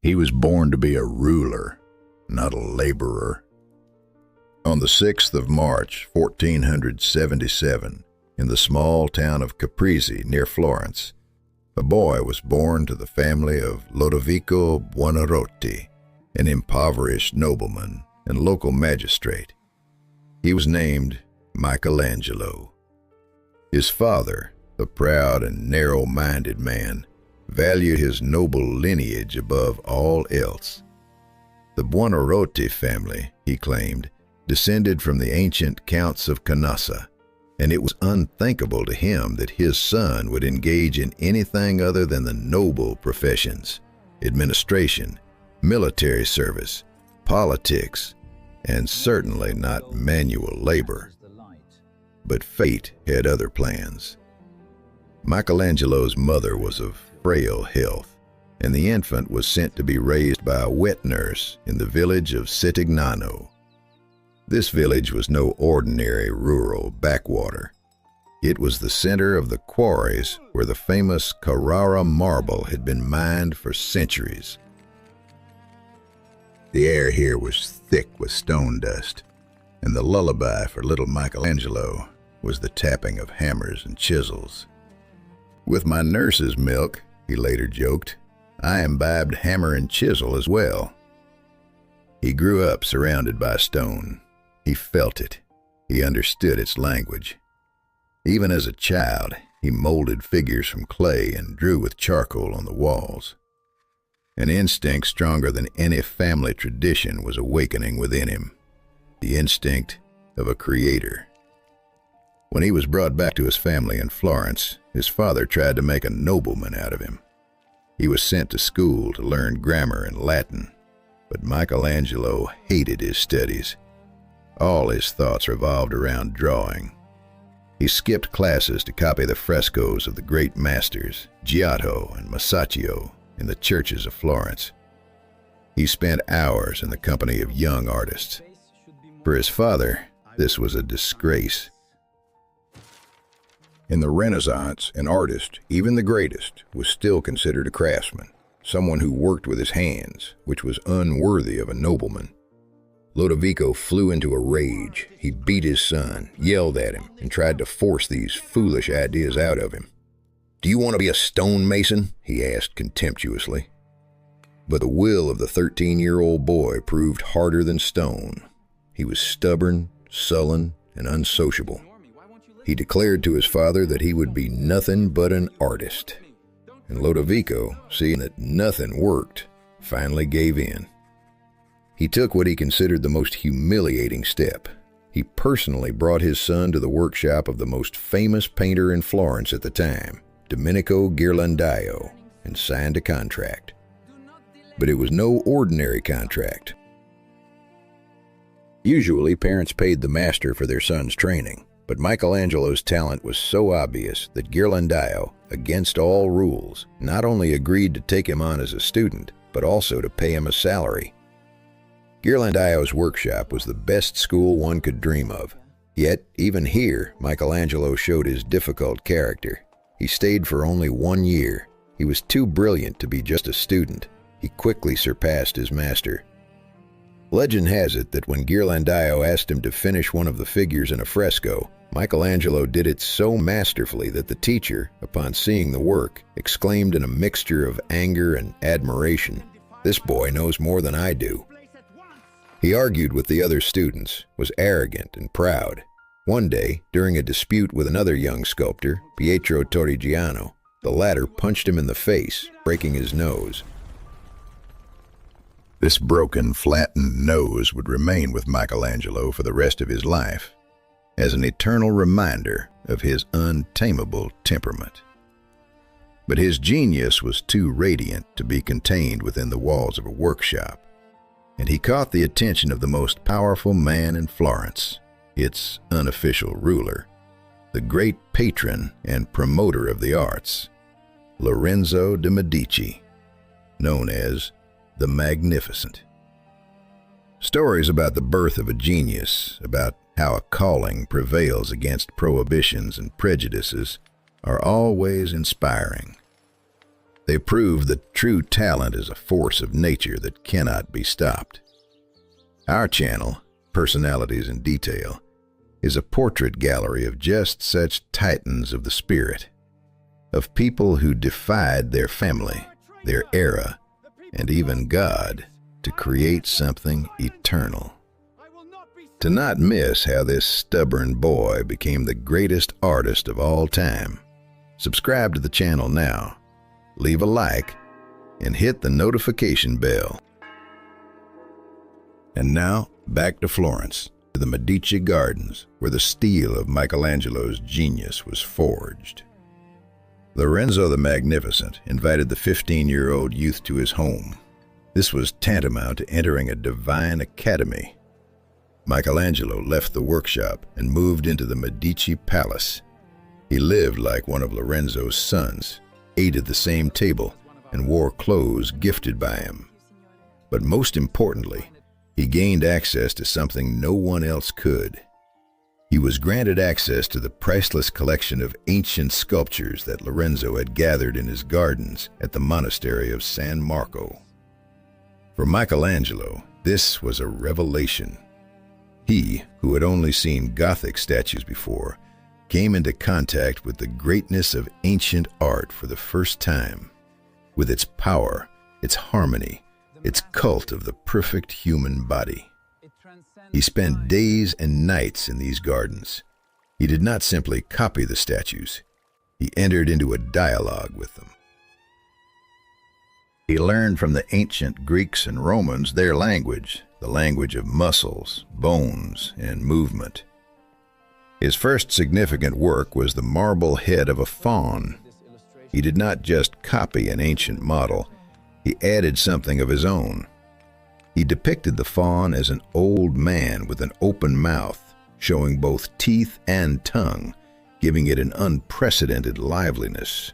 He was born to be a ruler, not a laborer. On the 6th of March, 1477, in the small town of Caprese near Florence, a boy was born to the family of Lodovico Buonarroti, an impoverished nobleman and local magistrate. He was named Michelangelo. His father, a proud and narrow-minded man, valued his noble lineage above all else. The Buonarroti family, he claimed, descended from the ancient counts of Canossa, and it was unthinkable to him that his son would engage in anything other than the noble professions, administration, military service, politics, and certainly not manual labor. But fate had other plans. Michelangelo's mother was of frail health, and the infant was sent to be raised by a wet nurse in the village of Settignano. This village was no ordinary rural backwater. It was the center of the quarries where the famous Carrara marble had been mined for centuries. The air here was thick with stone dust, and the lullaby for little Michelangelo was the tapping of hammers and chisels. "With my nurse's milk," he later joked, "I imbibed hammer and chisel as well." He grew up surrounded by stone. He felt it. He understood its language. Even as a child, he molded figures from clay and drew with charcoal on the walls. An instinct stronger than any family tradition was awakening within him, the instinct of a creator. When he was brought back to his family in Florence, his father tried to make a nobleman out of him. He was sent to school to learn grammar and Latin, but Michelangelo hated his studies. All his thoughts revolved around drawing. He skipped classes to copy the frescoes of the great masters, Giotto and Masaccio, in the churches of Florence. He spent hours in the company of young artists. For his father, this was a disgrace. In the Renaissance, an artist, even the greatest, was still considered a craftsman, someone who worked with his hands, which was unworthy of a nobleman. Lodovico flew into a rage. He beat his son, yelled at him, and tried to force these foolish ideas out of him. "Do you want to be a stonemason?" he asked contemptuously. But the will of the 13-year-old boy proved harder than stone. He was stubborn, sullen, and unsociable. He declared to his father that he would be nothing but an artist. And Lodovico, seeing that nothing worked, finally gave in. He took what he considered the most humiliating step. He personally brought his son to the workshop of the most famous painter in Florence at the time, Domenico Ghirlandaio, and signed a contract. But it was no ordinary contract. Usually, parents paid the master for their son's training, but Michelangelo's talent was so obvious that Ghirlandaio, against all rules, not only agreed to take him on as a student, but also to pay him a salary. Ghirlandaio's workshop was the best school one could dream of. Yet, even here, Michelangelo showed his difficult character. He stayed for only 1 year. He was too brilliant to be just a student. He quickly surpassed his master. Legend has it that when Ghirlandaio asked him to finish one of the figures in a fresco, Michelangelo did it so masterfully that the teacher, upon seeing the work, exclaimed in a mixture of anger and admiration, "This boy knows more than I do." He argued with the other students, was arrogant and proud. One day, during a dispute with another young sculptor, Pietro Torrigiano, the latter punched him in the face, breaking his nose. This broken, flattened nose would remain with Michelangelo for the rest of his life, as an eternal reminder of his untamable temperament. But his genius was too radiant to be contained within the walls of a workshop, and he caught the attention of the most powerful man in Florence, its unofficial ruler, the great patron and promoter of the arts, Lorenzo de Medici, known as the Magnificent. Stories about the birth of a genius, about how a calling prevails against prohibitions and prejudices, are always inspiring. They prove that true talent is a force of nature that cannot be stopped. Our channel, Personalities in Detail, is a portrait gallery of just such titans of the spirit, of people who defied their family, their era, and even God to create something eternal. To not miss how this stubborn boy became the greatest artist of all time, subscribe to the channel now, leave a like, and hit the notification bell. And now, back to Florence, to the Medici Gardens, where the steel of Michelangelo's genius was forged. Lorenzo the Magnificent invited the 15-year-old youth to his home. This was tantamount to entering a divine academy. Michelangelo left the workshop and moved into the Medici palace. He lived like one of Lorenzo's sons, ate at the same table, and wore clothes gifted by him. But most importantly, he gained access to something no one else could. He was granted access to the priceless collection of ancient sculptures that Lorenzo had gathered in his gardens at the monastery of San Marco. For Michelangelo, this was a revelation. He, who had only seen Gothic statues before, came into contact with the greatness of ancient art for the first time, with its power, its harmony, its cult of the perfect human body. He spent days and nights in these gardens. He did not simply copy the statues. He entered into a dialogue with them. He learned from the ancient Greeks and Romans their language, the language of muscles, bones, and movement. His first significant work was the marble head of a faun. He did not just copy an ancient model, he added something of his own. He depicted the faun as an old man with an open mouth, showing both teeth and tongue, giving it an unprecedented liveliness.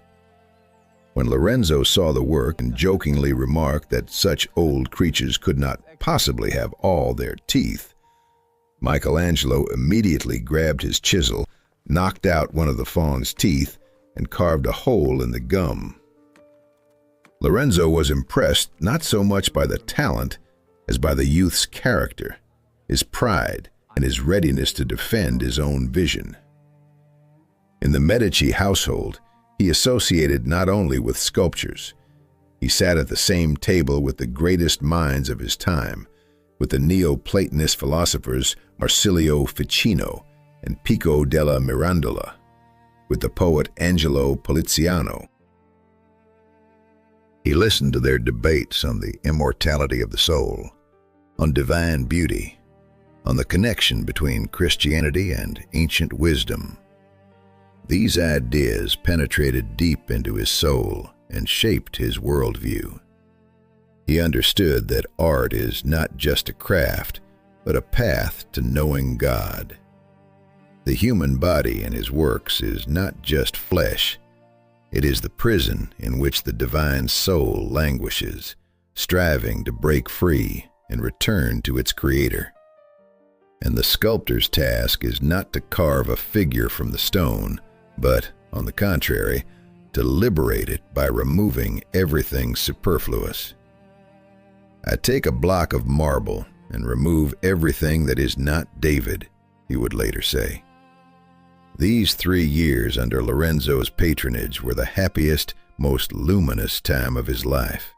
When Lorenzo saw the work and jokingly remarked that such old creatures could not possibly have all their teeth, Michelangelo immediately grabbed his chisel, knocked out one of the faun's teeth, and carved a hole in the gum. Lorenzo was impressed not so much by the talent as by the youth's character, his pride, and his readiness to defend his own vision. In the Medici household, he associated not only with sculptures. He sat at the same table with the greatest minds of his time, with the Neoplatonist philosophers Marsilio Ficino and Pico della Mirandola, with the poet Angelo Poliziano. He listened to their debates on the immortality of the soul, on divine beauty, on the connection between Christianity and ancient wisdom. These ideas penetrated deep into his soul and shaped his worldview. He understood that art is not just a craft, but a path to knowing God. The human body in his works is not just flesh. It is the prison in which the divine soul languishes, striving to break free and return to its creator. And the sculptor's task is not to carve a figure from the stone, but, on the contrary, to liberate it by removing everything superfluous. I take a block of marble and remove everything that is not David, he would later say. These 3 years under Lorenzo's patronage were the happiest, most luminous time of his life.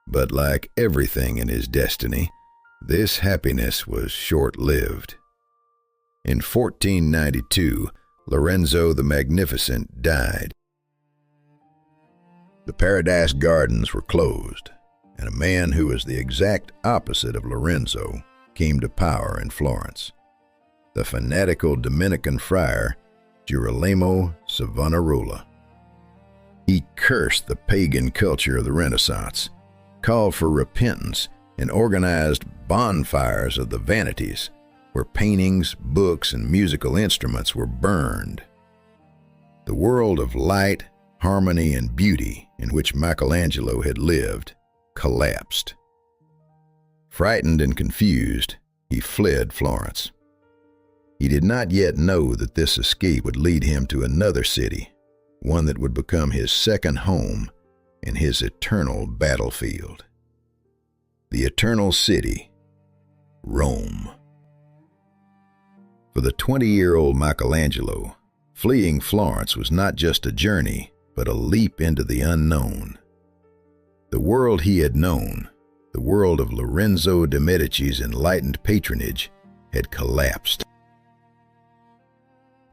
But like everything in his destiny, this happiness was short-lived. In 1492, Lorenzo the Magnificent died. The Paradise Gardens were closed, and a man who was the exact opposite of Lorenzo came to power in Florence. The fanatical Dominican friar Girolamo Savonarola. He cursed the pagan culture of the Renaissance, called for repentance, and organized bonfires of the vanities, where paintings, books, and musical instruments were burned. The world of light, harmony, and beauty in which Michelangelo had lived collapsed. Frightened and confused, he fled Florence. He did not yet know that this escape would lead him to another city, one that would become his second home, and his eternal battlefield. The eternal city, Rome. For the 20-year-old Michelangelo, fleeing Florence was not just a journey, but a leap into the unknown. The world he had known, the world of Lorenzo de Medici's enlightened patronage, had collapsed.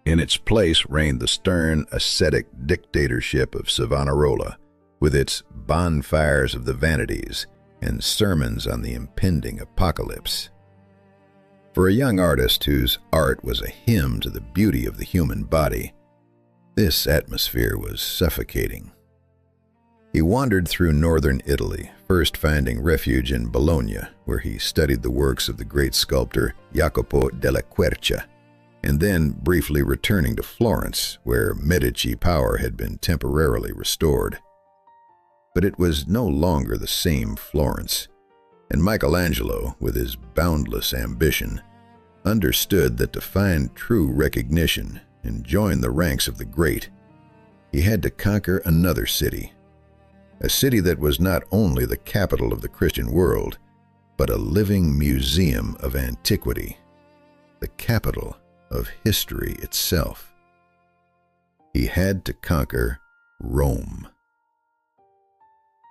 In its place reigned the stern, ascetic dictatorship of Savonarola, with its bonfires of the vanities and sermons on the impending apocalypse. For a young artist whose art was a hymn to the beauty of the human body, this atmosphere was suffocating. He wandered through northern Italy, first finding refuge in Bologna, where he studied the works of the great sculptor Jacopo della Quercia, and then briefly returning to Florence, where Medici power had been temporarily restored. But it was no longer the same Florence, and Michelangelo, with his boundless ambition, understood that to find true recognition and join the ranks of the great, he had to conquer another city, a city that was not only the capital of the Christian world, but a living museum of antiquity, the capital of history itself. He had to conquer Rome.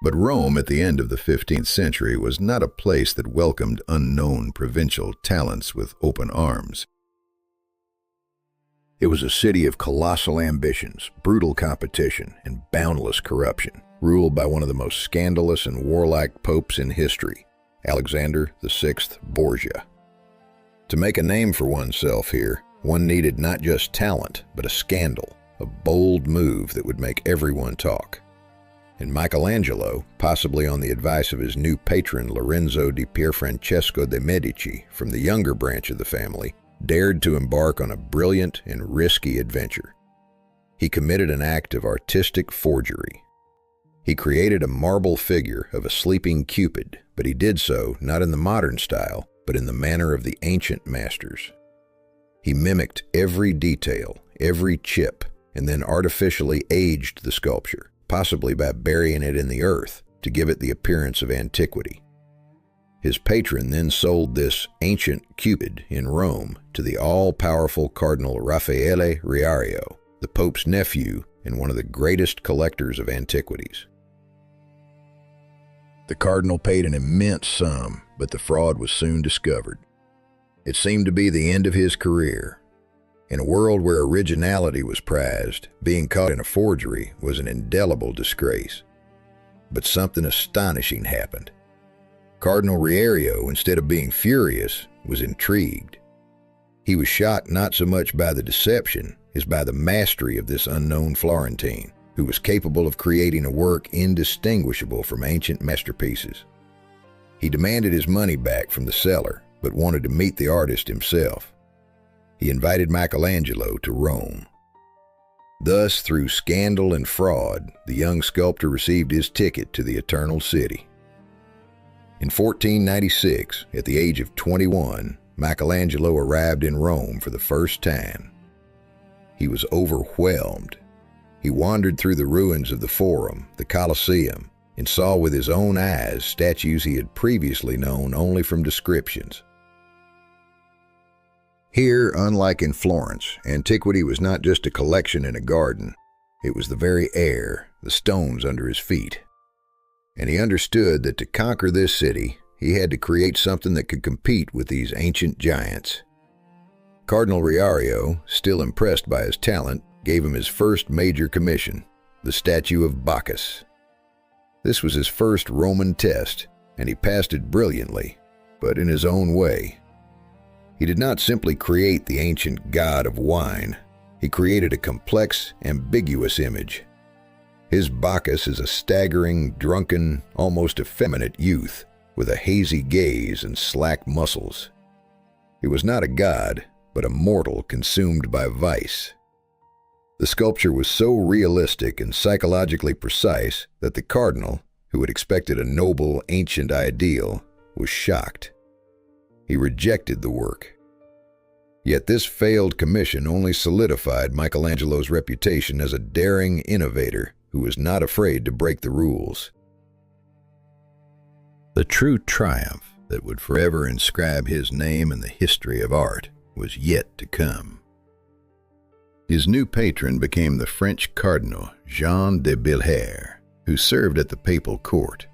But Rome at the end of the 15th century was not a place that welcomed unknown provincial talents with open arms. It was a city of colossal ambitions, brutal competition, and boundless corruption, ruled by one of the most scandalous and warlike popes in history, Alexander VI Borgia. To make a name for oneself here, one needed not just talent, but a scandal, a bold move that would make everyone talk. And Michelangelo, possibly on the advice of his new patron Lorenzo di Pierfrancesco de' Medici from the younger branch of the family, dared to embark on a brilliant and risky adventure. He committed an act of artistic forgery. He created a marble figure of a sleeping Cupid, but he did so not in the modern style, but in the manner of the ancient masters. He mimicked every detail, every chip, and then artificially aged the sculpture, possibly by burying it in the earth to give it the appearance of antiquity. His patron then sold this ancient Cupid in Rome to the all-powerful Cardinal Raffaele Riario, the Pope's nephew and one of the greatest collectors of antiquities. The Cardinal paid an immense sum, but the fraud was soon discovered. It seemed to be the end of his career. In a world where originality was prized, being caught in a forgery was an indelible disgrace. But something astonishing happened. Cardinal Riario, instead of being furious, was intrigued. He was shocked not so much by the deception as by the mastery of this unknown Florentine, who was capable of creating a work indistinguishable from ancient masterpieces. He demanded his money back from the seller, but wanted to meet the artist himself. He invited Michelangelo to Rome. Thus, through scandal and fraud, the young sculptor received his ticket to the Eternal City. In 1496, at the age of 21, Michelangelo arrived in Rome for the first time. He was overwhelmed. He wandered through the ruins of the Forum, the Colosseum, and saw with his own eyes statues he had previously known only from descriptions. Here, unlike in Florence, antiquity was not just a collection in a garden. It was the very air, the stones under his feet. And he understood that to conquer this city, he had to create something that could compete with these ancient giants. Cardinal Riario, still impressed by his talent, gave him his first major commission, the statue of Bacchus. This was his first Roman test, and he passed it brilliantly, but in his own way. He did not simply create the ancient god of wine. He created a complex, ambiguous image. His Bacchus is a staggering, drunken, almost effeminate youth with a hazy gaze and slack muscles. He was not a god, but a mortal consumed by vice. The sculpture was so realistic and psychologically precise that the cardinal, who had expected a noble, ancient ideal, was shocked. He rejected the work. Yet this failed commission only solidified Michelangelo's reputation as a daring innovator who who was not afraid to break the rules. The true triumph that would forever inscribe his name in the history of art was yet to come. His new patron became the French Cardinal Jean de Bilher, who served at the papal court.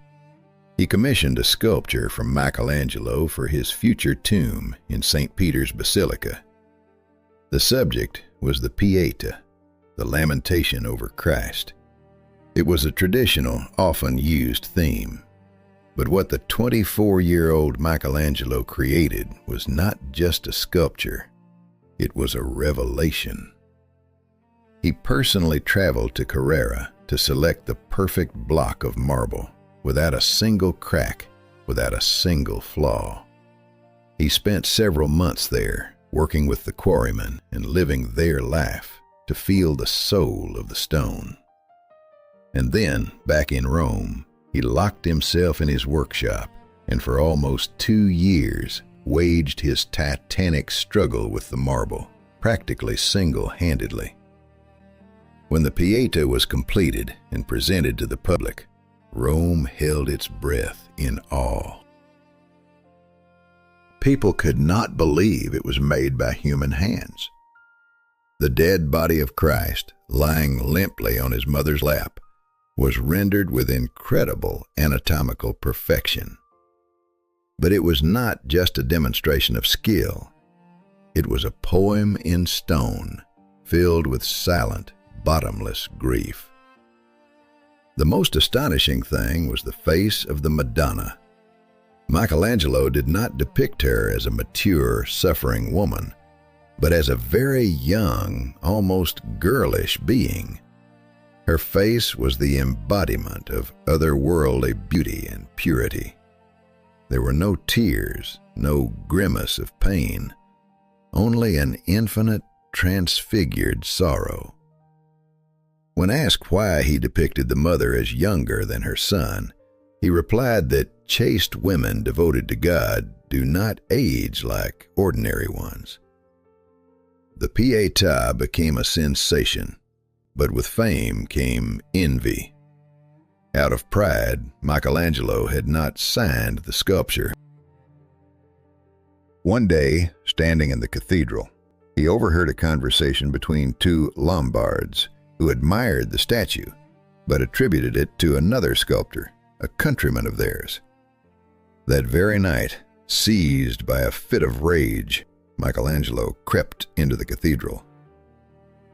He commissioned a sculpture from Michelangelo for his future tomb in St. Peter's Basilica. The subject was the Pietà, the lamentation over Christ. It was a traditional, often used theme. But what the 24-year-old Michelangelo created was not just a sculpture, it was a revelation. He personally traveled to Carrara to select the perfect block of marble, without a single crack, without a single flaw. He spent several months there, working with the quarrymen and living their life to feel the soul of the stone. And then, back in Rome, he locked himself in his workshop and for almost 2 years waged his titanic struggle with the marble, practically single-handedly. When the Pietà was completed and presented to the public, Rome held its breath in awe. People could not believe it was made by human hands. The dead body of Christ, lying limply on his mother's lap, was rendered with incredible anatomical perfection. But it was not just a demonstration of skill. It was a poem in stone, filled with silent, bottomless grief. The most astonishing thing was the face of the Madonna. Michelangelo did not depict her as a mature, suffering woman, but as a very young, almost girlish being. Her face was the embodiment of otherworldly beauty and purity. There were no tears, no grimace of pain, only an infinite, transfigured sorrow. When asked why he depicted the mother as younger than her son, he replied that chaste women devoted to God do not age like ordinary ones. The Pietà became a sensation, but with fame came envy. Out of pride, Michelangelo had not signed the sculpture. One day, standing in the cathedral, he overheard a conversation between 2 Lombards who admired the statue, but attributed it to another sculptor, a countryman of theirs. That very night, seized by a fit of rage, Michelangelo crept into the cathedral.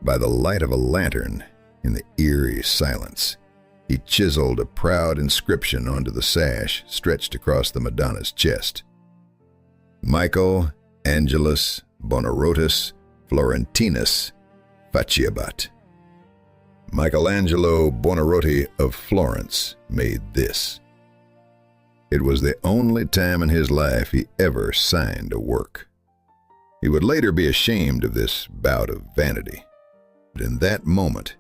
By the light of a lantern, in the eerie silence, he chiseled a proud inscription onto the sash stretched across the Madonna's chest. Michael Angelus Bonarotus Florentinus Faciebat. Michelangelo Buonarroti of Florence made this. It was the only time in his life he ever signed a work. He would later be ashamed of this bout of vanity. But in that moment,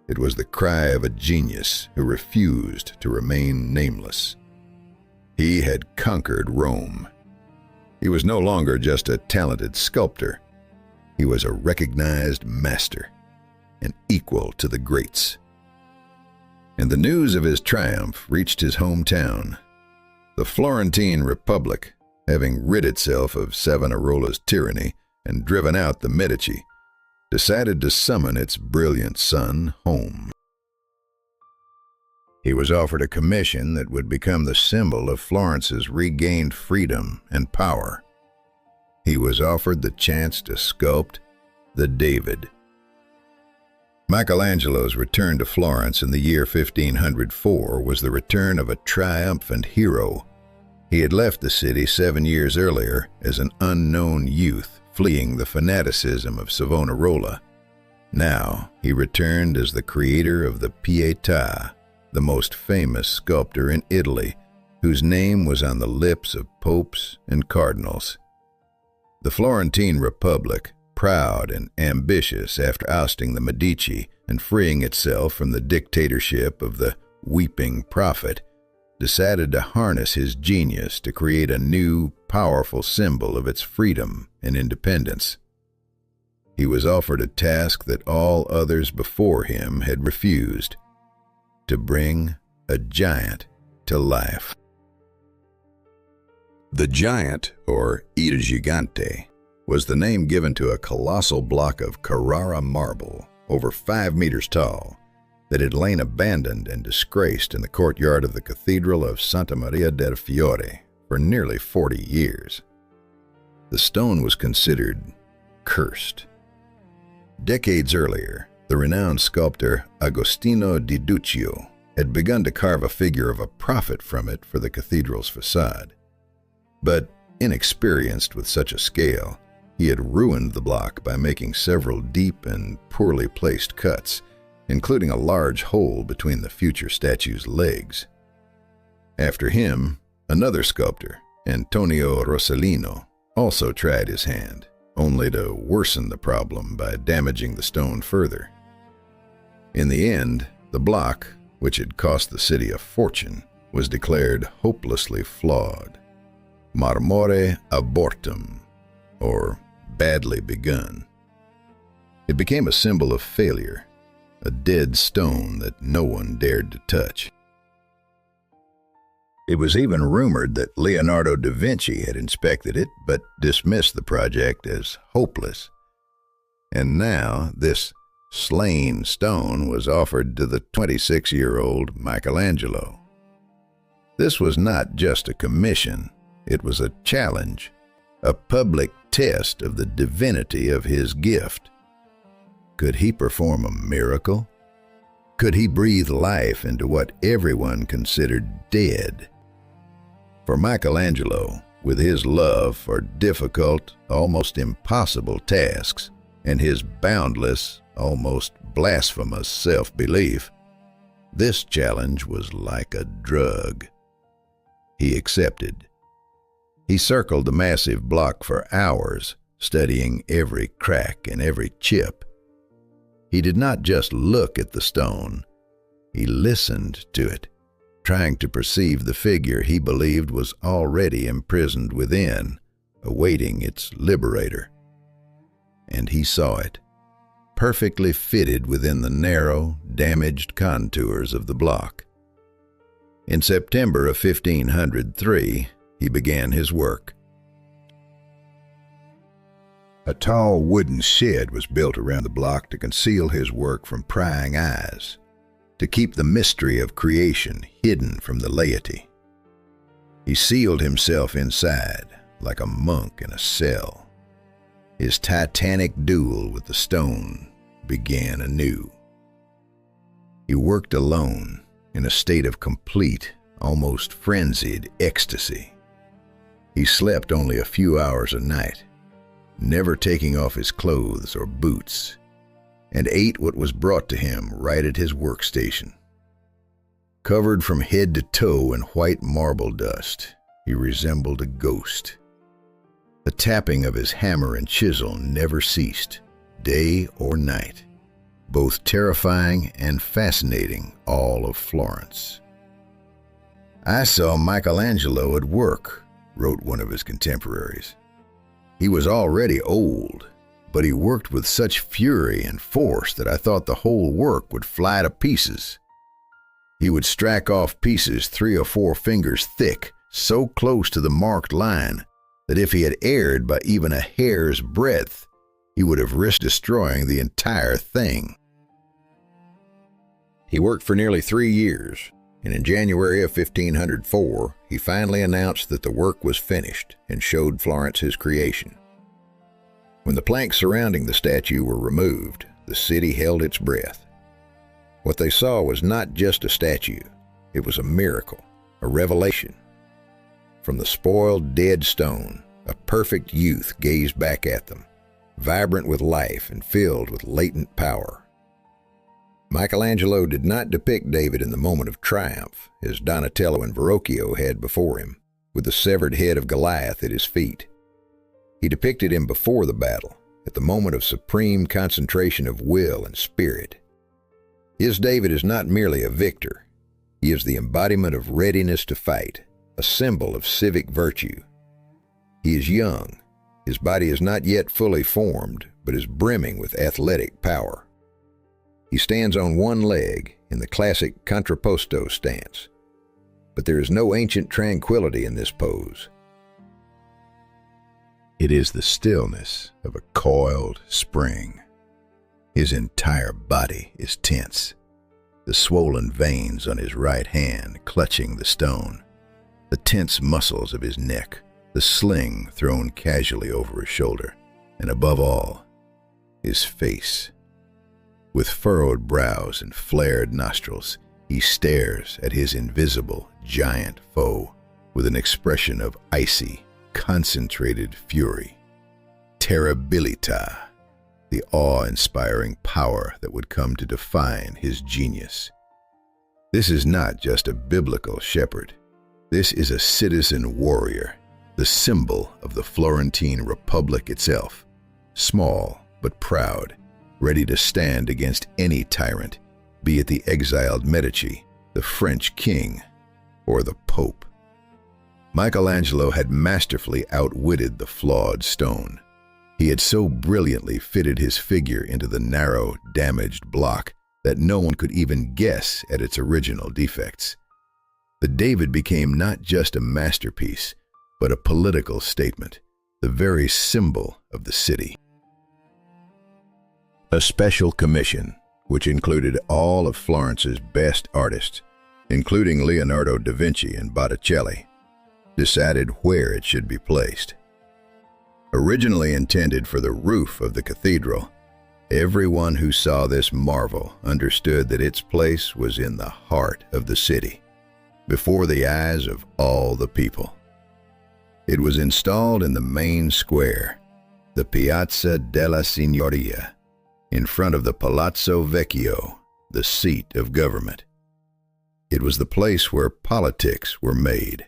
it was the cry of a genius who refused to remain nameless. He had conquered Rome. He was no longer just a talented sculptor. He was a recognized master, and equal to the greats. And the news of his triumph reached his hometown. The Florentine Republic, having rid itself of Savonarola's tyranny and driven out the Medici, decided to summon its brilliant son home. He was offered a commission that would become the symbol of Florence's regained freedom and power. He was offered the chance to sculpt the David. Michelangelo's return to Florence in the year 1504 was the return of a triumphant hero. He had left the city 7 years earlier as an unknown youth fleeing the fanaticism of Savonarola. Now he returned as the creator of the Pietà, the most famous sculptor in Italy, whose name was on the lips of popes and cardinals. The Florentine Republic, proud and ambitious after ousting the Medici and freeing itself from the dictatorship of the weeping prophet, decided to harness his genius to create a new, powerful symbol of its freedom and independence. He was offered a task that all others before him had refused: to bring a giant to life. The giant, or Il Gigante, was the name given to a colossal block of Carrara marble, over 5 meters tall, that had lain abandoned and disgraced in the courtyard of the Cathedral of Santa Maria del Fiore for nearly 40 years. The stone was considered cursed. Decades earlier, the renowned sculptor Agostino di Duccio had begun to carve a figure of a prophet from it for the cathedral's facade. But, inexperienced with such a scale, he had ruined the block by making several deep and poorly placed cuts, including a large hole between the future statue's legs. After him, another sculptor, Antonio Rossellino, also tried his hand, only to worsen the problem by damaging the stone further. In the end, the block, which had cost the city a fortune, was declared hopelessly flawed, marmore abortum, or badly begun. It became a symbol of failure, a dead stone that no one dared to touch. It was even rumored that Leonardo da Vinci had inspected it but dismissed the project as hopeless. And now this slain stone was offered to the 26-year-old Michelangelo. This was not just a commission, it was a challenge, a public test of the divinity of his gift. Could he perform a miracle? Could he breathe life into what everyone considered dead? For Michelangelo, with his love for difficult, almost impossible tasks, and his boundless, almost blasphemous self-belief, this challenge was like a drug. He accepted. He circled the massive block for hours, studying every crack and every chip. He did not just look at the stone, he listened to it, trying to perceive the figure he believed was already imprisoned within, awaiting its liberator. And he saw it, perfectly fitted within the narrow, damaged contours of the block. In September of 1503, he began his work. A tall wooden shed was built around the block to conceal his work from prying eyes, to keep the mystery of creation hidden from the laity. He sealed himself inside, like a monk in a cell. His titanic duel with the stone began anew. He worked alone, in a state of complete, almost frenzied ecstasy. He slept only a few hours a night, never taking off his clothes or boots, and ate what was brought to him right at his workstation. Covered from head to toe in white marble dust, he resembled a ghost. The tapping of his hammer and chisel never ceased, day or night, both terrifying and fascinating all of Florence. "I saw Michelangelo at work," wrote one of his contemporaries. "He was already old, but he worked with such fury and force that I thought the whole work would fly to pieces. He would strike off pieces 3 or 4 fingers thick, so close to the marked line that if he had erred by even a hair's breadth, he would have risked destroying the entire thing." He worked for nearly 3 years, and in January of 1504, he finally announced that the work was finished and showed Florence his creation. When the planks surrounding the statue were removed, the city held its breath. What they saw was not just a statue, it was a miracle, a revelation. From the spoiled, dead stone, a perfect youth gazed back at them, vibrant with life and filled with latent power. Michelangelo did not depict David in the moment of triumph, as Donatello and Verrocchio had before him, with the severed head of Goliath at his feet. He depicted him before the battle, at the moment of supreme concentration of will and spirit. His David is not merely a victor. He is the embodiment of readiness to fight, a symbol of civic virtue. He is young. His body is not yet fully formed, but is brimming with athletic power. He stands on one leg, in the classic contrapposto stance. But there is no ancient tranquility in this pose. It is the stillness of a coiled spring. His entire body is tense, the swollen veins on his right hand clutching the stone, the tense muscles of his neck, the sling thrown casually over his shoulder, and above all, his face. With furrowed brows and flared nostrils, he stares at his invisible, giant foe with an expression of icy, concentrated fury. Terribilita, the awe-inspiring power that would come to define his genius. This is not just a biblical shepherd. This is a citizen warrior, the symbol of the Florentine Republic itself, small but proud, ready to stand against any tyrant, be it the exiled Medici, the French king, or the Pope. Michelangelo had masterfully outwitted the flawed stone. He had so brilliantly fitted his figure into the narrow, damaged block that no one could even guess at its original defects. The David became not just a masterpiece, but a political statement, the very symbol of the city. A special commission, which included all of Florence's best artists, including Leonardo da Vinci and Botticelli, decided where it should be placed. Originally intended for the roof of the cathedral, everyone who saw this marvel understood that its place was in the heart of the city, before the eyes of all the people. It was installed in the main square, the Piazza della Signoria, in front of the Palazzo Vecchio, the seat of government. It was the place where politics were made.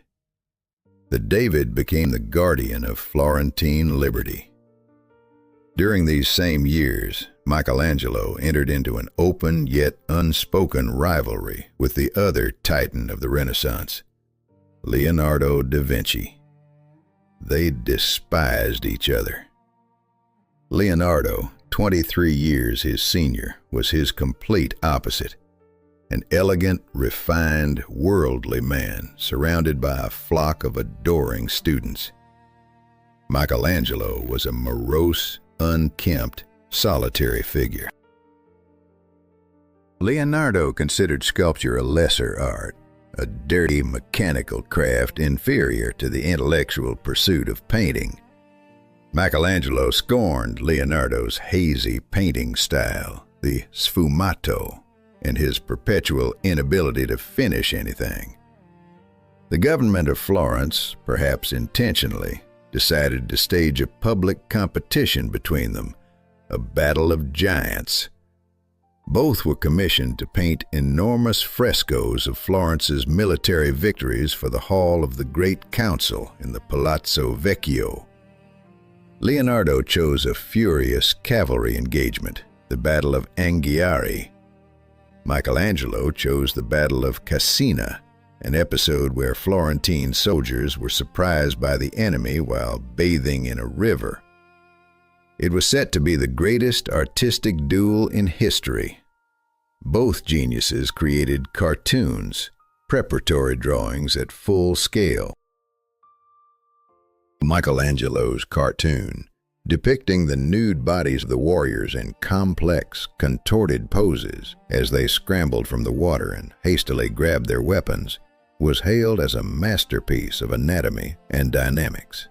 The David became the guardian of Florentine liberty. During these same years, Michelangelo entered into an open yet unspoken rivalry with the other titan of the Renaissance, Leonardo da Vinci. They despised each other. Leonardo, 23 years his senior, was his complete opposite. An elegant, refined, worldly man surrounded by a flock of adoring students. Michelangelo was a morose, unkempt, solitary figure. Leonardo considered sculpture a lesser art, a dirty, mechanical craft inferior to the intellectual pursuit of painting. Michelangelo scorned Leonardo's hazy painting style, the sfumato, and his perpetual inability to finish anything. The government of Florence, perhaps intentionally, decided to stage a public competition between them, a battle of giants. Both were commissioned to paint enormous frescoes of Florence's military victories for the Hall of the Great Council in the Palazzo Vecchio. Leonardo chose a furious cavalry engagement, the Battle of Anghiari. Michelangelo chose the Battle of Cassina, an episode where Florentine soldiers were surprised by the enemy while bathing in a river. It was set to be the greatest artistic duel in history. Both geniuses created cartoons, preparatory drawings at full scale. Michelangelo's cartoon, depicting the nude bodies of the warriors in complex, contorted poses as they scrambled from the water and hastily grabbed their weapons, was hailed as a masterpiece of anatomy and dynamics.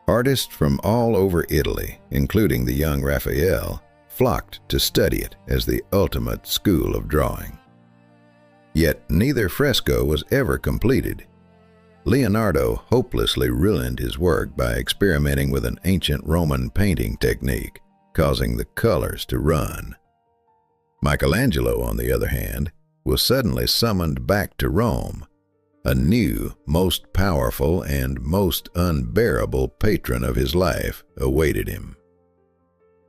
Artists from all over Italy, including the young Raphael, flocked to study it as the ultimate school of drawing. Yet neither fresco was ever completed. Leonardo hopelessly ruined his work by experimenting with an ancient Roman painting technique, causing the colors to run. Michelangelo, on the other hand, was suddenly summoned back to Rome. A new, most powerful, and most unbearable patron of his life awaited him.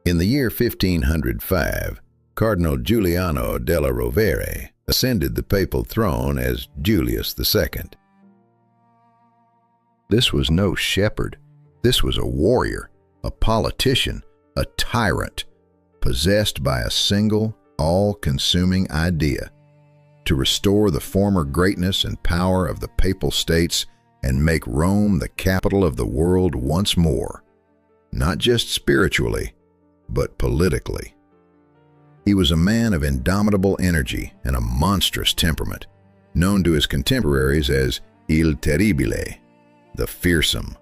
In the year 1505, Cardinal Giuliano della Rovere ascended the papal throne as Julius II. This was no shepherd. This was a warrior, a politician, a tyrant, possessed by a single, all-consuming idea: to restore the former greatness and power of the Papal States and make Rome the capital of the world once more, not just spiritually, but politically. He was a man of indomitable energy and a monstrous temperament, known to his contemporaries as Il Terribile, the fearsome,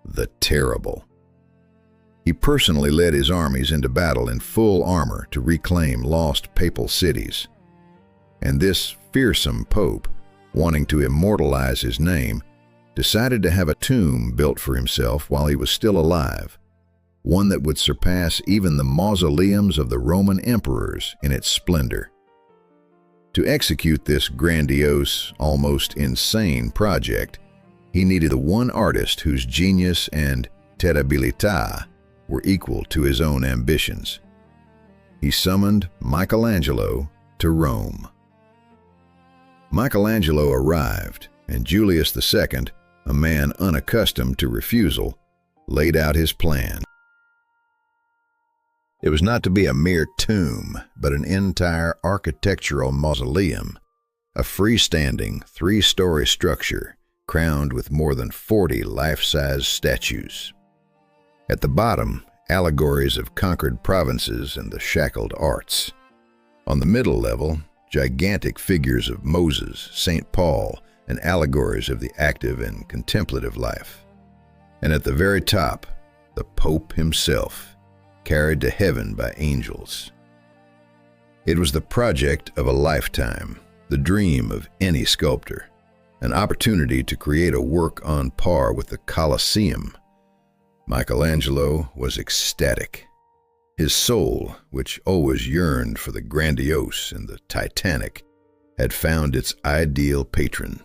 the terrible. He personally led his armies into battle in full armor to reclaim lost papal cities. And this fearsome pope, wanting to immortalize his name, decided to have a tomb built for himself while he was still alive, one that would surpass even the mausoleums of the Roman emperors in its splendor. To execute this grandiose, almost insane project, he needed the one artist whose genius and terribilità were equal to his own ambitions. He summoned Michelangelo to Rome. Michelangelo arrived, and Julius II, a man unaccustomed to refusal, laid out his plan. It was not to be a mere tomb, but an entire architectural mausoleum, a freestanding, three-story structure crowned with more than 40 life-size statues. At the bottom, allegories of conquered provinces and the shackled arts. On the middle level, gigantic figures of Moses, St. Paul, and allegories of the active and contemplative life. And at the very top, the Pope himself, carried to heaven by angels. It was the project of a lifetime, the dream of any sculptor, an opportunity to create a work on par with the Colosseum. Michelangelo was ecstatic. His soul, which always yearned for the grandiose and the titanic, had found its ideal patron.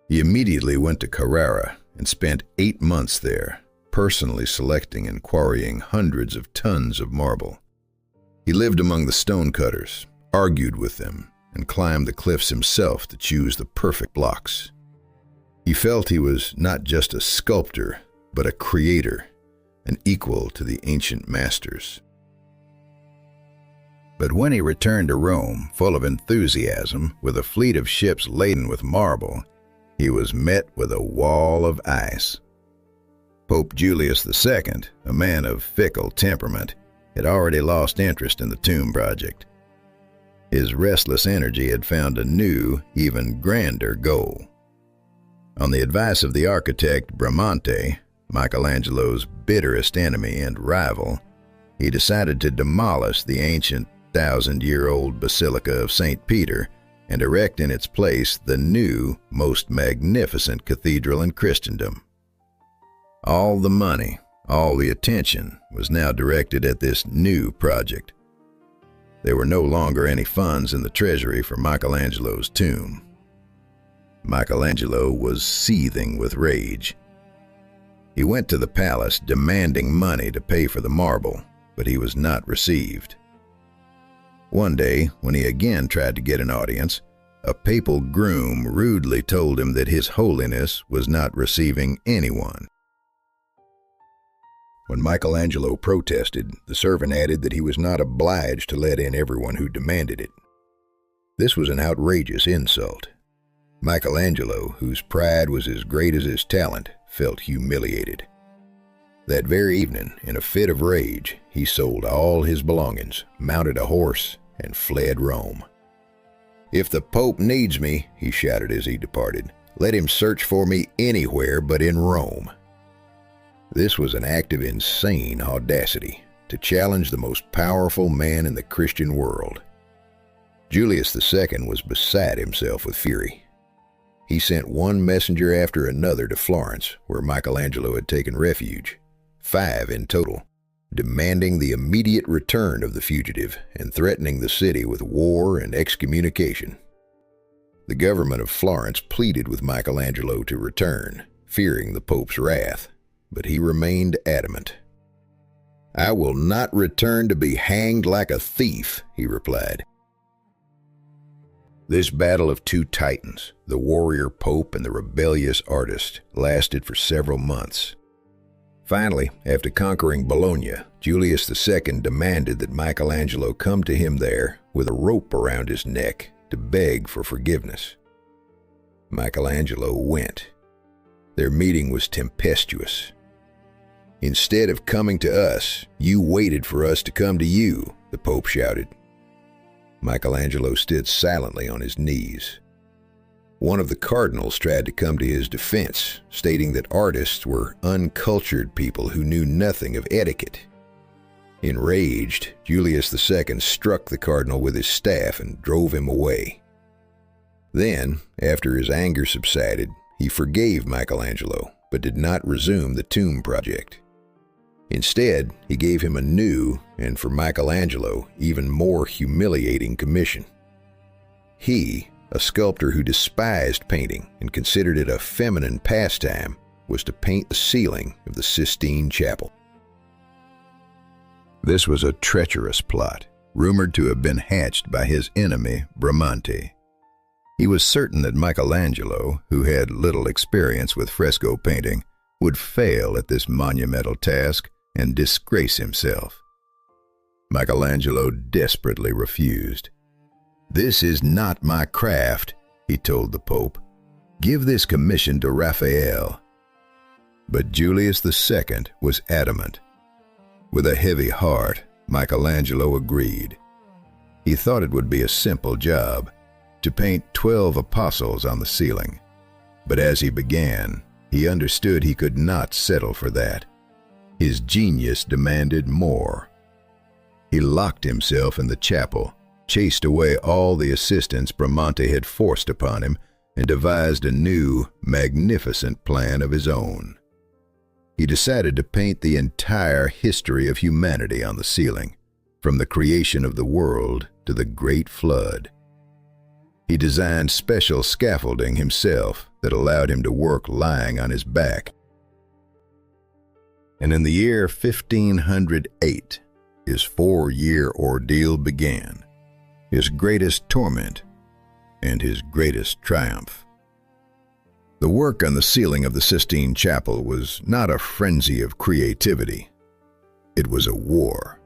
He immediately went to Carrara and spent 8 months there, personally selecting and quarrying hundreds of tons of marble. He lived among the stonecutters, argued with them, and climbed the cliffs himself to choose the perfect blocks. He felt he was not just a sculptor, but a creator, an equal to the ancient masters. But when he returned to Rome, full of enthusiasm, with a fleet of ships laden with marble, he was met with a wall of ice. Pope Julius II, a man of fickle temperament, had already lost interest in the tomb project. His restless energy had found a new, even grander goal. On the advice of the architect Bramante, Michelangelo's bitterest enemy and rival, he decided to demolish the ancient 1,000-year-old Basilica of St. Peter and erect in its place the new, most magnificent cathedral in Christendom. All the money, all the attention was now directed at this new project. There were no longer any funds in the treasury for Michelangelo's tomb. Michelangelo was seething with rage. He went to the palace demanding money to pay for the marble, but he was not received. One day, when he again tried to get an audience, a papal groom rudely told him that His Holiness was not receiving anyone. When Michelangelo protested, the servant added that he was not obliged to let in everyone who demanded it. This was an outrageous insult. Michelangelo, whose pride was as great as his talent, felt humiliated. That very evening, in a fit of rage, he sold all his belongings, mounted a horse, and fled Rome. "If the Pope needs me," he shouted as he departed, "let him search for me anywhere but in Rome." This was an act of insane audacity, to challenge the most powerful man in the Christian world. Julius II was beside himself with fury. He sent one messenger after another to Florence, where Michelangelo had taken refuge, 5 in total, demanding the immediate return of the fugitive and threatening the city with war and excommunication. The government of Florence pleaded with Michelangelo to return, fearing the Pope's wrath, but he remained adamant. "I will not return to be hanged like a thief," he replied. This battle of two titans, the warrior pope and the rebellious artist, lasted for several months. Finally, after conquering Bologna, Julius II demanded that Michelangelo come to him there with a rope around his neck to beg for forgiveness. Michelangelo went. Their meeting was tempestuous. "Instead of coming to us, you waited for us to come to you," the Pope shouted. Michelangelo stood silently on his knees. One of the cardinals tried to come to his defense, stating that artists were uncultured people who knew nothing of etiquette. Enraged, Julius II struck the cardinal with his staff and drove him away. Then, after his anger subsided, he forgave Michelangelo, but did not resume the tomb project. Instead, he gave him a new, and for Michelangelo, even more humiliating commission. He, a sculptor who despised painting and considered it a feminine pastime, was to paint the ceiling of the Sistine Chapel. This was a treacherous plot, rumored to have been hatched by his enemy, Bramante. He was certain that Michelangelo, who had little experience with fresco painting, would fail at this monumental task and disgrace himself. Michelangelo desperately refused. "This is not my craft," he told the Pope. "Give this commission to Raphael." But Julius II was adamant. With a heavy heart, Michelangelo agreed. He thought it would be a simple job, to paint 12 apostles on the ceiling. But as he began, he understood he could not settle for that. His genius demanded more. He locked himself in the chapel, chased away all the assistance Bramante had forced upon him, and devised a new, magnificent plan of his own. He decided to paint the entire history of humanity on the ceiling, from the creation of the world to the Great Flood. He designed special scaffolding himself that allowed him to work lying on his back. And in the year 1508, his 4-year ordeal began, his greatest torment and his greatest triumph. The work on the ceiling of the Sistine Chapel was not a frenzy of creativity. It was a war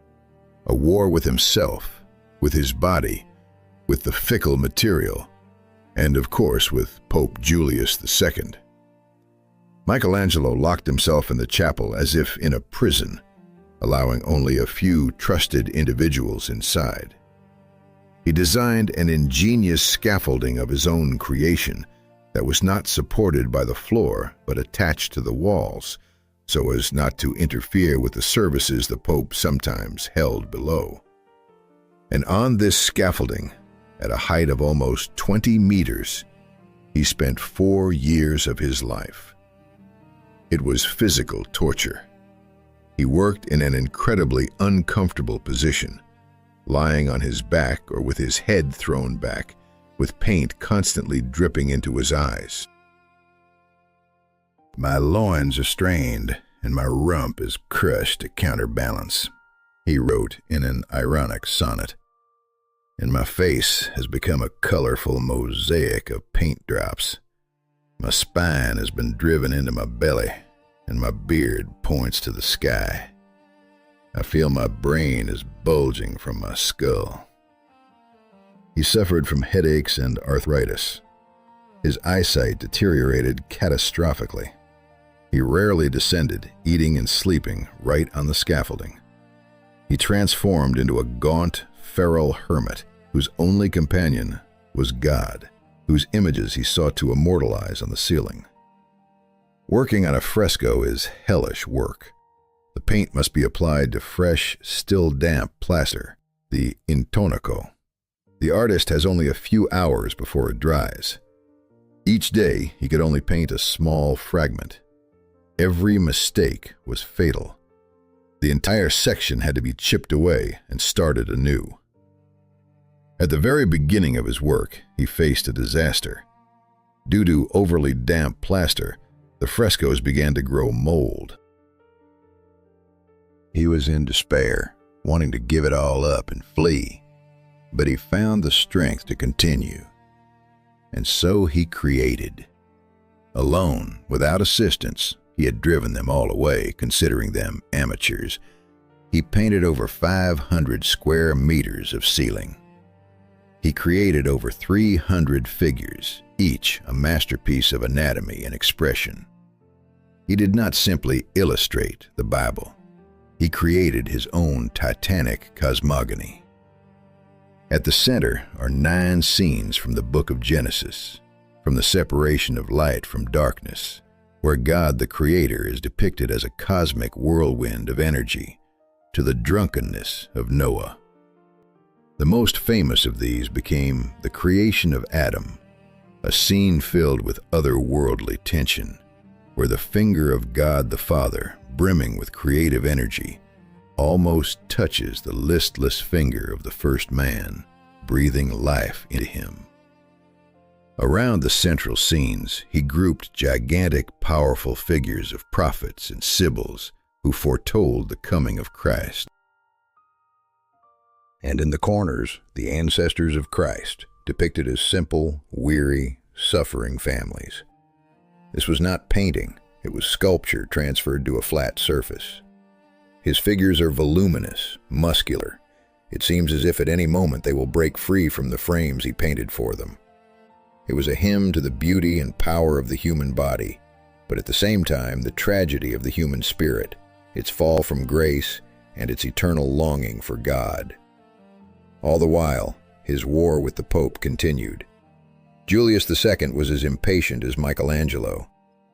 with himself, with his body, with the fickle material, and of course with Pope Julius II. Michelangelo locked himself in the chapel as if in a prison, allowing only a few trusted individuals inside. He designed an ingenious scaffolding of his own creation that was not supported by the floor but attached to the walls, so as not to interfere with the services the Pope sometimes held below. And on this scaffolding, at a height of almost 20 meters, he spent 4 years of his life. It was physical torture. He worked in an incredibly uncomfortable position, lying on his back or with his head thrown back, with paint constantly dripping into his eyes. "My loins are strained, and my rump is crushed to counterbalance," he wrote in an ironic sonnet. "And my face has become a colorful mosaic of paint drops. My spine has been driven into my belly, and my beard points to the sky. I feel my brain is bulging from my skull." He suffered from headaches and arthritis. His eyesight deteriorated catastrophically. He rarely descended, eating and sleeping right on the scaffolding. He transformed into a gaunt, feral hermit whose only companion was God, whose images he sought to immortalize on the ceiling. Working on a fresco is hellish work. The paint must be applied to fresh, still damp plaster, the intonaco. The artist has only a few hours before it dries. Each day, he could only paint a small fragment. Every mistake was fatal. The entire section had to be chipped away and started anew. At the very beginning of his work, he faced a disaster. Due to overly damp plaster, the frescoes began to grow mold. He was in despair, wanting to give it all up and flee. But he found the strength to continue. And so he created. Alone, without assistance, he had driven them all away, considering them amateurs. He painted over 500 square meters of ceiling. He created over 300 figures, each a masterpiece of anatomy and expression. He did not simply illustrate the Bible. He created his own titanic cosmogony. At the center are 9 scenes from the book of Genesis, from the separation of light from darkness, where God the Creator is depicted as a cosmic whirlwind of energy, to the drunkenness of Noah. The most famous of these became the creation of Adam, a scene filled with otherworldly tension, where the finger of God the Father, brimming with creative energy, almost touches the listless finger of the first man, breathing life into him. Around the central scenes, he grouped gigantic, powerful figures of prophets and sibyls who foretold the coming of Christ. And in the corners, the ancestors of Christ, depicted as simple, weary, suffering families. This was not painting, it was sculpture transferred to a flat surface. His figures are voluminous, muscular. It seems as if at any moment they will break free from the frames he painted for them. It was a hymn to the beauty and power of the human body, but at the same time the tragedy of the human spirit, its fall from grace, and its eternal longing for God. All the while, his war with the Pope continued. Julius II was as impatient as Michelangelo.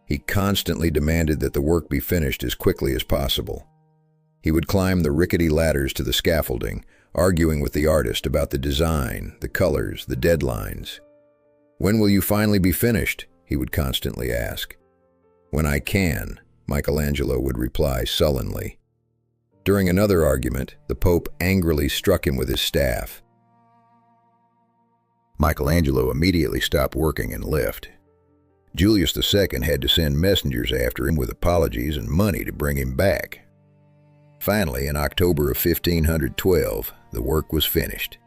He constantly demanded that the work be finished as quickly as possible. He would climb the rickety ladders to the scaffolding, arguing with the artist about the design, the colors, the deadlines. "When will you finally be finished?" he would constantly ask. "When I can," Michelangelo would reply sullenly. During another argument, the Pope angrily struck him with his staff. Michelangelo immediately stopped working and left. Julius II had to send messengers after him with apologies and money to bring him back. Finally, in October of 1512, the work was finished.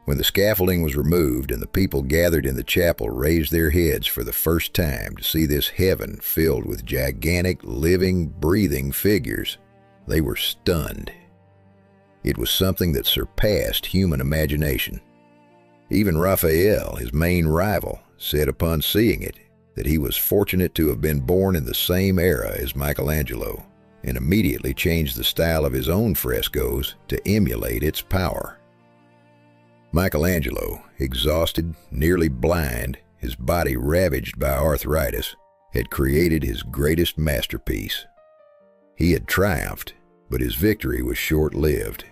When the scaffolding was removed and the people gathered in the chapel raised their heads for the first time to see this heaven filled with gigantic, living, breathing figures, they were stunned. It was something that surpassed human imagination. Even Raphael, his main rival, said upon seeing it that he was fortunate to have been born in the same era as Michelangelo, and immediately changed the style of his own frescoes to emulate its power. Michelangelo, exhausted, nearly blind, his body ravaged by arthritis, had created his greatest masterpiece. He had triumphed, but his victory was short-lived.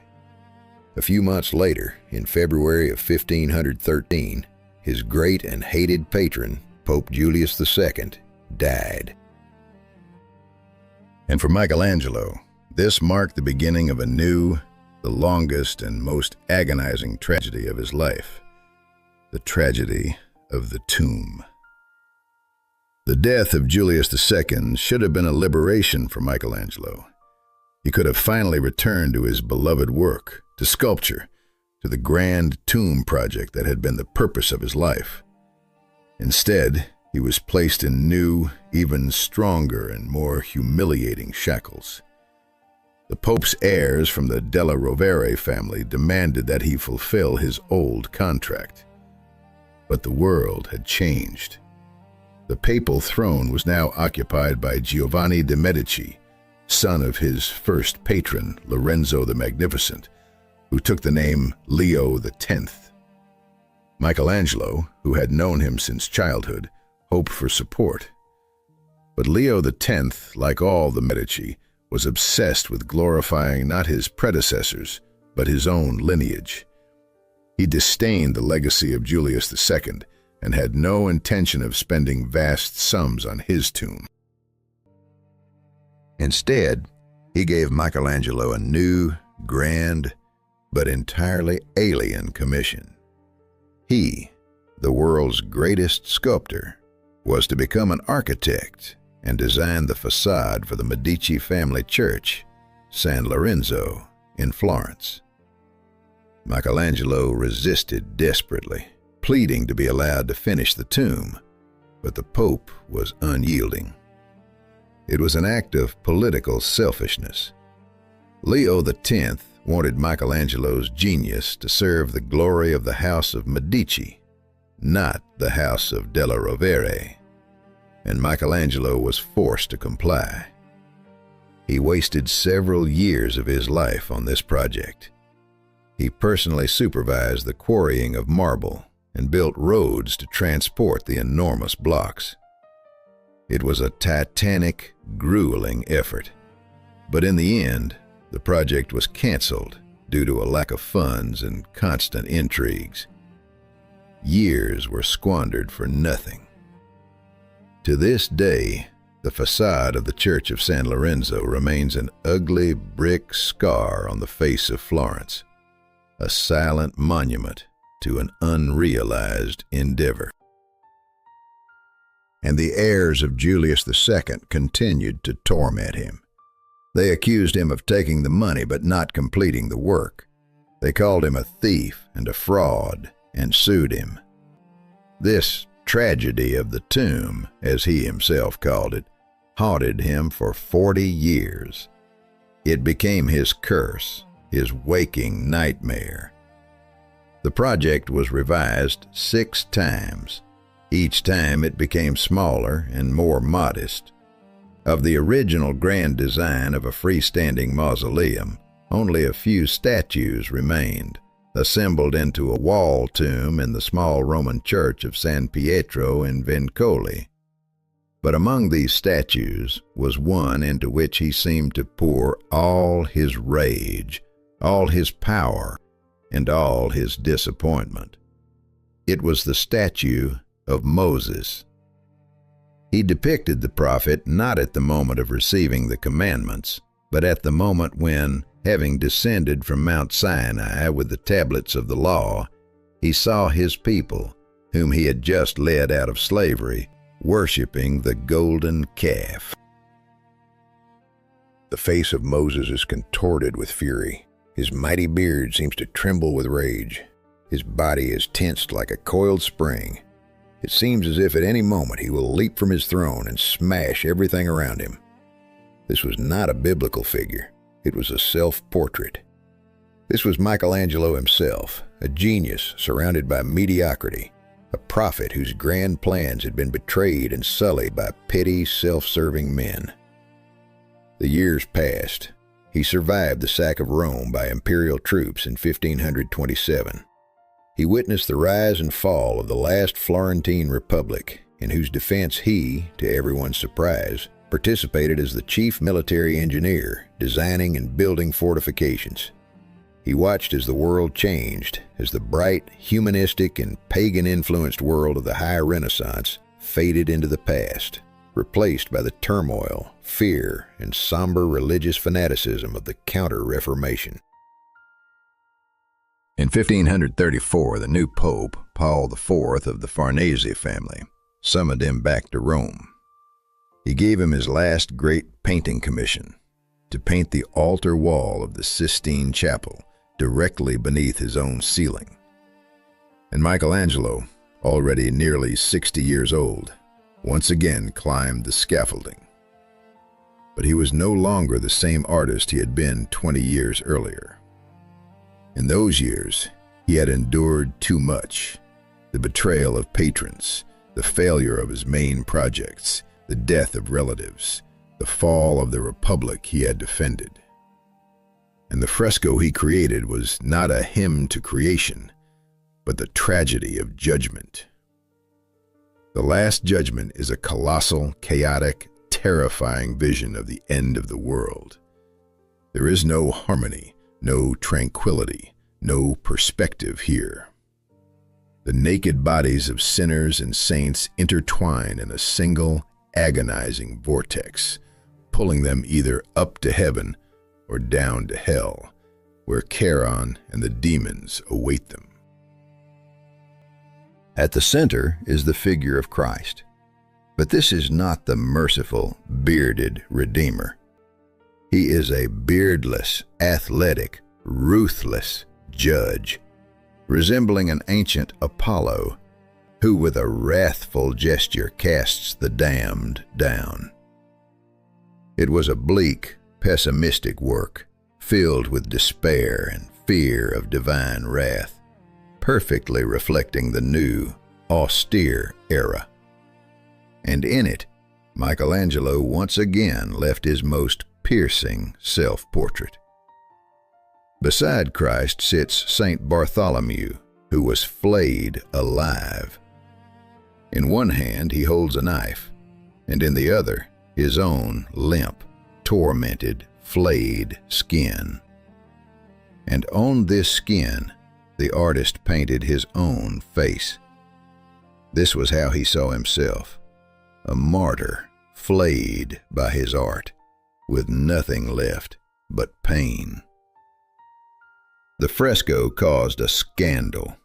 A few months later, in February of 1513, his great and hated patron, Pope Julius II, died. And for Michelangelo, this marked the beginning of a new, the longest and most agonizing tragedy of his life, the tragedy of the tomb. The death of Julius II should have been a liberation for Michelangelo. He could have finally returned to his beloved work, to sculpture, to the grand tomb project that had been the purpose of his life. Instead, he was placed in new, even stronger and more humiliating shackles. The Pope's heirs from the Della Rovere family demanded that he fulfill his old contract. But the world had changed. The papal throne was now occupied by Giovanni de' Medici, son of his first patron, Lorenzo the Magnificent, who took the name Leo X. Michelangelo, who had known him since childhood, hoped for support. But Leo X, like all the Medici, was obsessed with glorifying not his predecessors, but his own lineage. He disdained the legacy of Julius II and had no intention of spending vast sums on his tomb. Instead, he gave Michelangelo a new, grand, but entirely alien commission. He, the world's greatest sculptor, was to become an architect and design the facade for the Medici family church, San Lorenzo, in Florence. Michelangelo resisted desperately, pleading to be allowed to finish the tomb, but the Pope was unyielding. It was an act of political selfishness. Leo X wanted Michelangelo's genius to serve the glory of the house of Medici, not the house of della Rovere, and Michelangelo was forced to comply. He wasted several years of his life on this project. He personally supervised the quarrying of marble and built roads to transport the enormous blocks. It was a titanic, grueling effort, but in the end, the project was canceled due to a lack of funds and constant intrigues. Years were squandered for nothing. To this day, the facade of the Church of San Lorenzo remains an ugly brick scar on the face of Florence, a silent monument to an unrealized endeavor. And the heirs of Julius II continued to torment him. They accused him of taking the money but not completing the work. They called him a thief and a fraud and sued him. This tragedy of the tomb, as he himself called it, haunted him for 40 years. It became his curse, his waking nightmare. The project was revised 6 times. Each time it became smaller and more modest. Of the original grand design of a freestanding mausoleum, only a few statues remained, assembled into a wall tomb in the small Roman church of San Pietro in Vincoli. But among these statues was one into which he seemed to pour all his rage, all his power, and all his disappointment. It was the statue of Moses. He depicted the prophet not at the moment of receiving the commandments, but at the moment when, having descended from Mount Sinai with the tablets of the law, he saw his people, whom he had just led out of slavery, worshiping the golden calf. The face of Moses is contorted with fury. His mighty beard seems to tremble with rage. His body is tensed like a coiled spring. It seems as if at any moment he will leap from his throne and smash everything around him. This was not a biblical figure. It was a self-portrait. This was Michelangelo himself, a genius surrounded by mediocrity, a prophet whose grand plans had been betrayed and sullied by petty, self-serving men. The years passed. He survived the sack of Rome by imperial troops in 1527. He witnessed the rise and fall of the last Florentine Republic, in whose defense he, to everyone's surprise, participated as the chief military engineer, designing and building fortifications. He watched as the world changed, as the bright, humanistic, and pagan-influenced world of the High Renaissance faded into the past, replaced by the turmoil, fear, and somber religious fanaticism of the Counter-Reformation. In 1534, the new Pope, Paul IV of the Farnese family, summoned him back to Rome. He gave him his last great painting commission, to paint the altar wall of the Sistine Chapel directly beneath his own ceiling. And Michelangelo, already nearly 60 years old, once again climbed the scaffolding. But he was no longer the same artist he had been 20 years earlier. In those years, he had endured too much: the betrayal of patrons, the failure of his main projects, the death of relatives, the fall of the republic he had defended. And the fresco he created was not a hymn to creation, but the tragedy of judgment. The Last Judgment is a colossal, chaotic, terrifying vision of the end of the world. There is no harmony, no tranquility, no perspective here. The naked bodies of sinners and saints intertwine in a single, agonizing vortex, pulling them either up to heaven or down to hell, where Charon and the demons await them. At the center is the figure of Christ, but this is not the merciful, bearded Redeemer. He is a beardless, athletic, ruthless judge, resembling an ancient Apollo, who with a wrathful gesture casts the damned down. It was a bleak, pessimistic work, filled with despair and fear of divine wrath, perfectly reflecting the new, austere era. And in it, Michelangelo once again left his most piercing self-portrait. Beside Christ sits Saint Bartholomew, who was flayed alive. In one hand he holds a knife, and in the other his own limp, tormented, flayed skin. And on this skin the artist painted his own face. This was how he saw himself, a martyr flayed by his art, with nothing left but pain. The fresco caused a scandal.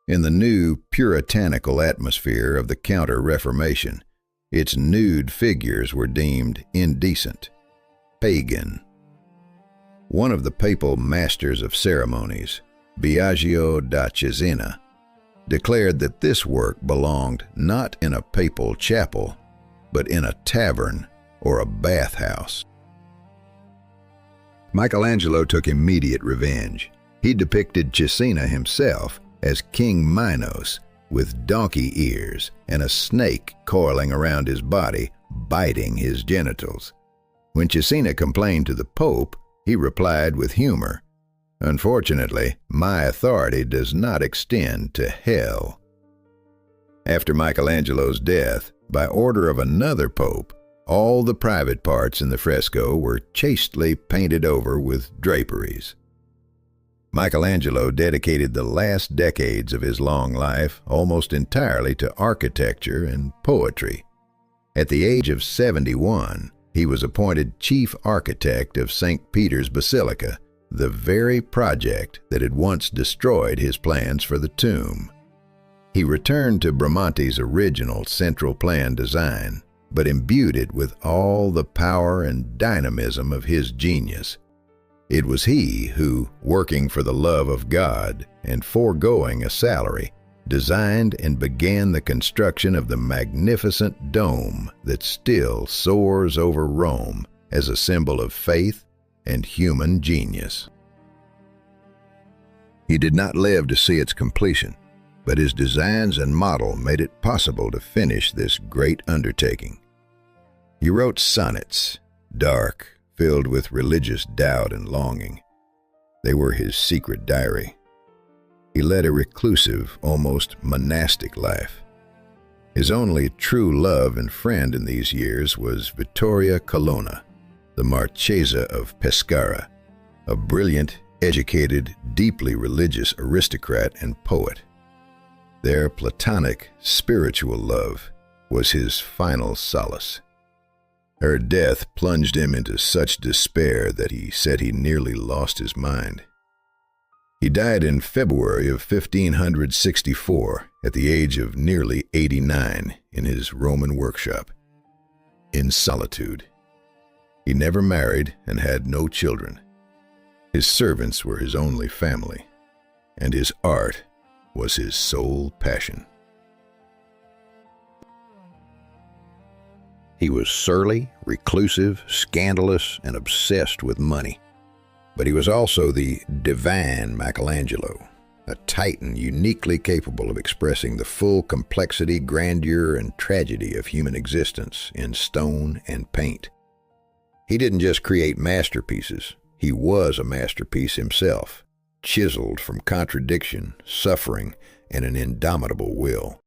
In the new puritanical atmosphere of the Counter-Reformation, its nude figures were deemed indecent, pagan. One of the papal masters of ceremonies, Biagio da Cesena, declared that this work belonged not in a papal chapel, but in a tavern or a bathhouse. Michelangelo took immediate revenge. He depicted Cesena himself as King Minos, with donkey ears and a snake coiling around his body, biting his genitals. When Cesena complained to the Pope, he replied with humor, "Unfortunately, my authority does not extend to hell." After Michelangelo's death, by order of another pope, all the private parts in the fresco were chastely painted over with draperies. Michelangelo dedicated the last decades of his long life almost entirely to architecture and poetry. At the age of 71, he was appointed chief architect of St. Peter's Basilica, the very project that had once destroyed his plans for the tomb. He returned to Bramante's original central plan design, but imbued it with all the power and dynamism of his genius. It was he who, working for the love of God and foregoing a salary, designed and began the construction of the magnificent dome that still soars over Rome as a symbol of faith and human genius. He did not live to see its completion, but his designs and model made it possible to finish this great undertaking. He wrote sonnets, dark, filled with religious doubt and longing. They were his secret diary. He led a reclusive, almost monastic life. His only true love and friend in these years was Vittoria Colonna, the Marchesa of Pescara, a brilliant, educated, deeply religious aristocrat and poet. Their platonic, spiritual love was his final solace. Her death plunged him into such despair that he said he nearly lost his mind. He died in February of 1564 at the age of nearly 89 in his Roman workshop, in solitude. He never married and had no children. His servants were his only family, and his art was his sole passion. He was surly, reclusive, scandalous, and obsessed with money. But he was also the divine Michelangelo, a titan uniquely capable of expressing the full complexity, grandeur, and tragedy of human existence in stone and paint. He didn't just create masterpieces, he was a masterpiece himself, chiseled from contradiction, suffering, and an indomitable will.